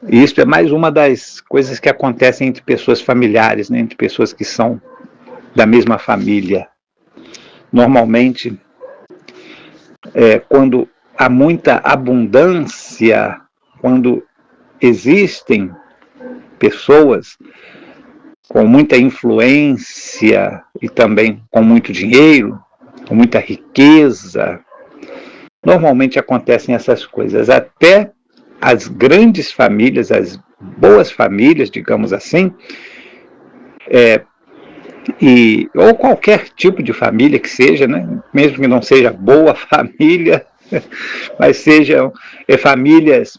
E isso é mais uma das coisas que acontecem entre pessoas familiares, né? Entre pessoas que são da mesma família. Normalmente, quando há muita abundância, quando existem pessoas com muita influência e também com muito dinheiro, com muita riqueza, normalmente acontecem essas coisas. Até as grandes famílias, as boas famílias, digamos assim, ou qualquer tipo de família que seja, né? Mesmo que não seja boa família, mas sejam famílias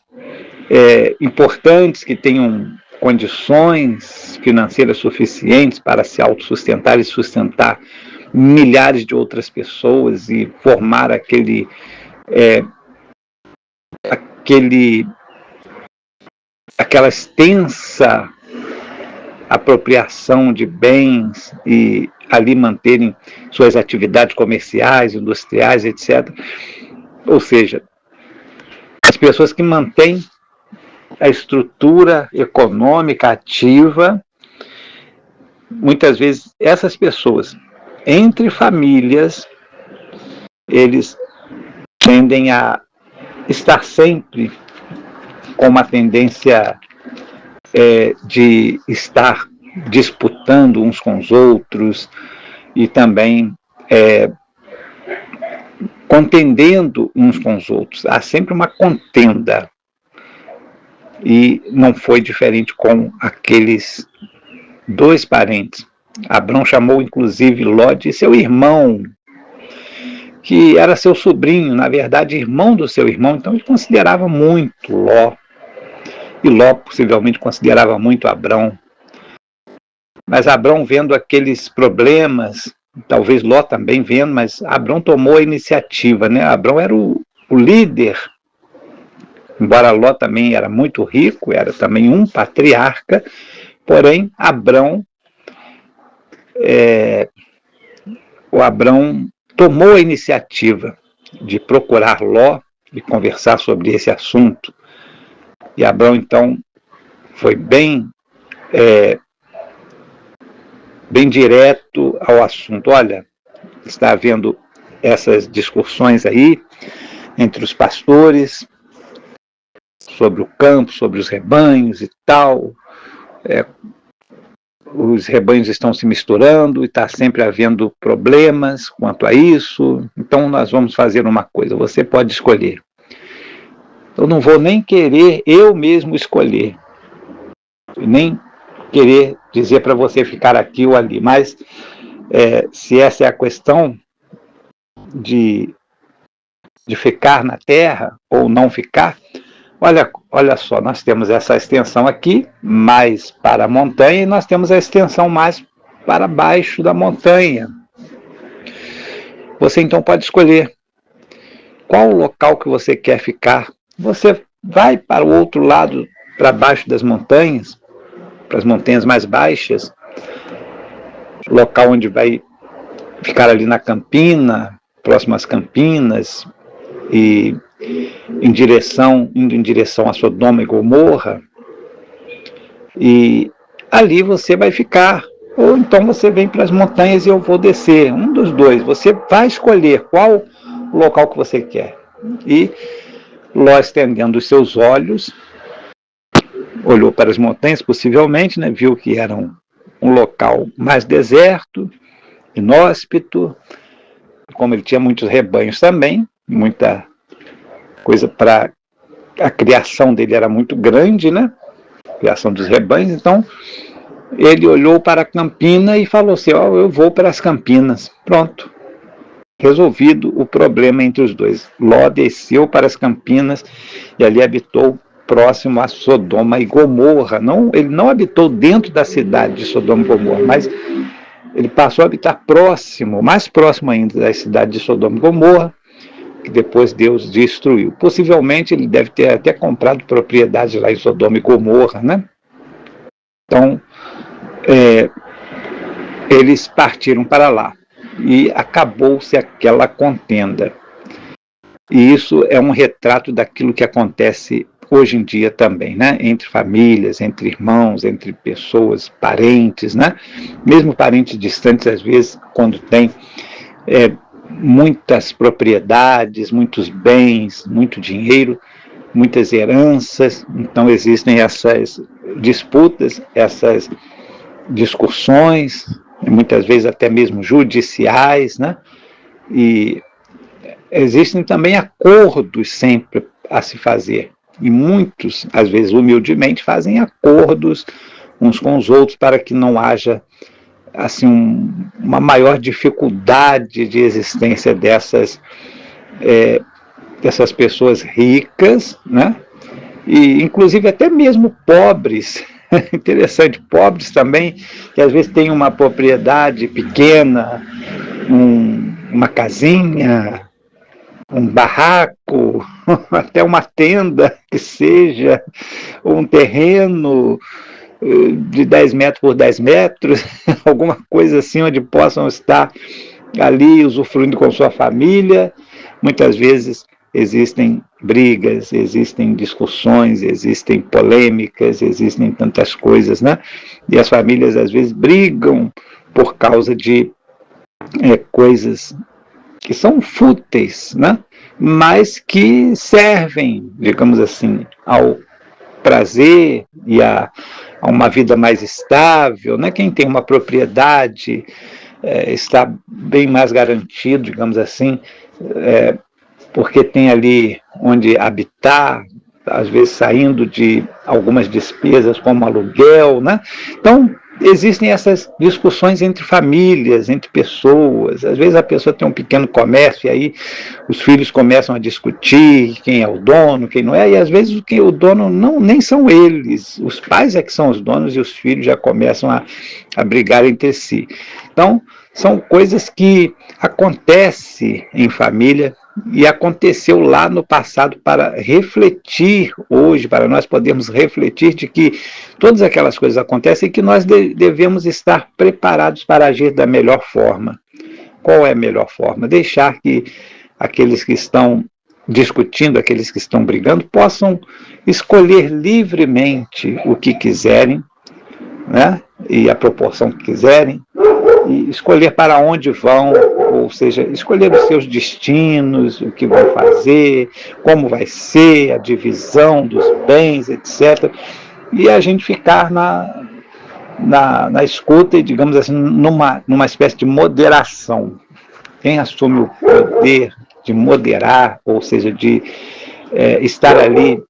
importantes que tenham condições financeiras suficientes para se autossustentar e sustentar milhares de outras pessoas e formar aquela extensa apropriação de bens e ali manterem suas atividades comerciais, industriais, etc. Ou seja, as pessoas que mantêm a estrutura econômica ativa, muitas vezes essas pessoas, entre famílias, eles tendem a estar sempre com uma tendência de estar disputando uns com os outros e também contendendo uns com os outros. Há sempre uma contenda. E não foi diferente com aqueles dois parentes. Abrão chamou inclusive Ló de seu irmão, que era seu sobrinho, na verdade irmão do seu irmão, então ele considerava muito Ló. E Ló possivelmente considerava muito Abrão. Mas Abrão, vendo aqueles problemas, talvez Ló também vendo, mas Abrão tomou a iniciativa, né? Abrão era o líder, embora Ló também era muito rico, era também um patriarca, porém Abrão, o Abrão tomou a iniciativa de procurar Ló e conversar sobre esse assunto. E Abrão, então, foi bem direto ao assunto. Olha, está havendo essas discussões aí entre os pastores sobre o campo, sobre os rebanhos e tal. Os rebanhos estão se misturando e está sempre havendo problemas quanto a isso. Então nós vamos fazer uma coisa, você pode escolher. Eu não vou nem querer eu mesmo escolher, nem querer dizer para você ficar aqui ou ali, mas se essa é a questão de ficar na terra ou não ficar, olha só, nós temos essa extensão aqui, mais para a montanha, e nós temos a extensão mais para baixo da montanha. Você então pode escolher qual o local que você quer ficar. Você vai para o outro lado, para baixo das montanhas, para as montanhas mais baixas, local onde vai ficar ali na campina, próximo às campinas, e indo em direção a Sodoma e Gomorra, e ali você vai ficar. Ou então você vem para as montanhas e eu vou descer. Um dos dois. Você vai escolher qual local que você quer. E Ló, estendendo os seus olhos, olhou para as montanhas, possivelmente, né, viu que era um local mais deserto, inóspito, como ele tinha muitos rebanhos também, muita coisa para... A criação dele era muito grande, né? A criação dos rebanhos, então ele olhou para a campina e falou assim, eu vou para as campinas. Pronto. Resolvido o problema entre os dois. Ló desceu para as campinas e ali habitou próximo a Sodoma e Gomorra. Ele não habitou dentro da cidade de Sodoma e Gomorra, mas ele passou a habitar próximo, mais próximo ainda da cidade de Sodoma e Gomorra, que depois Deus destruiu. Possivelmente ele deve ter até comprado propriedade lá em Sodoma e Gomorra, né? Então, eles partiram para lá e acabou-se aquela contenda. E isso é um retrato daquilo que acontece hoje em dia também, né? Entre famílias, entre irmãos, entre pessoas, parentes, né? Mesmo parentes distantes, às vezes, quando tem muitas propriedades, muitos bens, muito dinheiro, muitas heranças, então existem essas disputas, essas discussões, muitas vezes até mesmo judiciais, né? E existem também acordos sempre a se fazer. E muitos, às vezes humildemente, fazem acordos uns com os outros para que não haja assim uma maior dificuldade de existência dessas pessoas ricas, né? E inclusive até mesmo pobres. Interessante, pobres também, que às vezes têm uma propriedade pequena, uma casinha, um barraco, até uma tenda que seja, ou um terreno de 10 metros por 10 metros, alguma coisa assim, onde possam estar ali usufruindo com sua família. Muitas vezes existem brigas, existem discussões, existem polêmicas, existem tantas coisas, né? E as famílias às vezes brigam por causa de coisas que são fúteis, né? Mas que servem, digamos assim, ao prazer e a uma vida mais estável, né? Quem tem uma propriedade está bem mais garantido, digamos assim, porque tem ali onde habitar, às vezes saindo de algumas despesas como aluguel, né? Então, existem essas discussões entre famílias, entre pessoas. Às vezes a pessoa tem um pequeno comércio e aí os filhos começam a discutir quem é o dono, quem não é, e às vezes o dono nem são eles, os pais é que são os donos e os filhos já começam a brigar entre si. Então, são coisas que acontecem em família e aconteceu lá no passado para refletir hoje, para nós podermos refletir de que todas aquelas coisas acontecem e que nós devemos estar preparados para agir da melhor forma. Qual é a melhor forma? Deixar que aqueles que estão discutindo, aqueles que estão brigando, possam escolher livremente o que quiserem, né? E a proporção que quiserem, e escolher para onde vão, ou seja, escolher os seus destinos, o que vão fazer, como vai ser, a divisão dos bens, etc. E a gente ficar na escuta e, digamos assim, numa espécie de moderação. Quem assume o poder de moderar, ou seja, de estar ali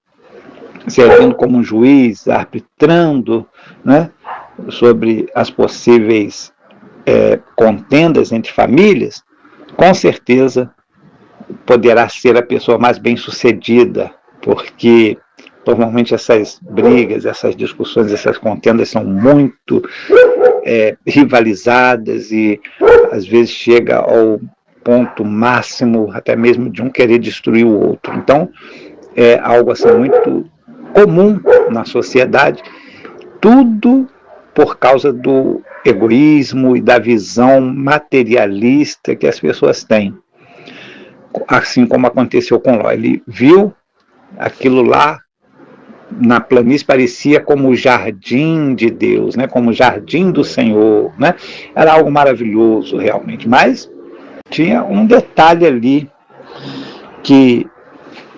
servindo como um juiz, arbitrando, né, sobre as possíveis contendas entre famílias, com certeza poderá ser a pessoa mais bem-sucedida, porque normalmente essas brigas, essas discussões, essas contendas são muito rivalizadas e às vezes chega ao ponto máximo até mesmo de um querer destruir o outro. Então, é algo assim muito comum na sociedade, tudo por causa do egoísmo e da visão materialista que as pessoas têm. Assim como aconteceu com Ló. Ele viu aquilo lá na planície, parecia como o jardim de Deus, né? Como o jardim do Senhor, né? Era algo maravilhoso realmente, mas tinha um detalhe ali que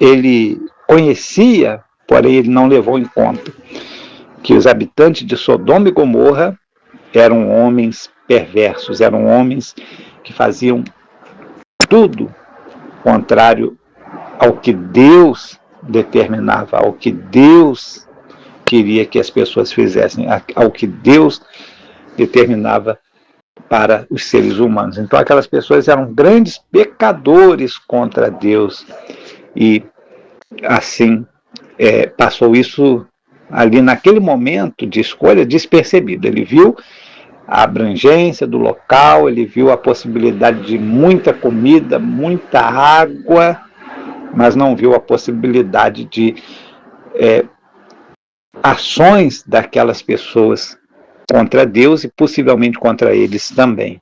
ele conhecia, porém ele não levou em conta, que os habitantes de Sodoma e Gomorra eram homens perversos, eram homens que faziam tudo contrário ao que Deus determinava, ao que Deus queria que as pessoas fizessem, ao que Deus determinava para os seres humanos. Então aquelas pessoas eram grandes pecadores contra Deus e assim passou isso ali naquele momento de escolha despercebido. Ele viu a abrangência do local, ele viu a possibilidade de muita comida, muita água, mas não viu a possibilidade de ações daquelas pessoas contra Deus e possivelmente contra eles também.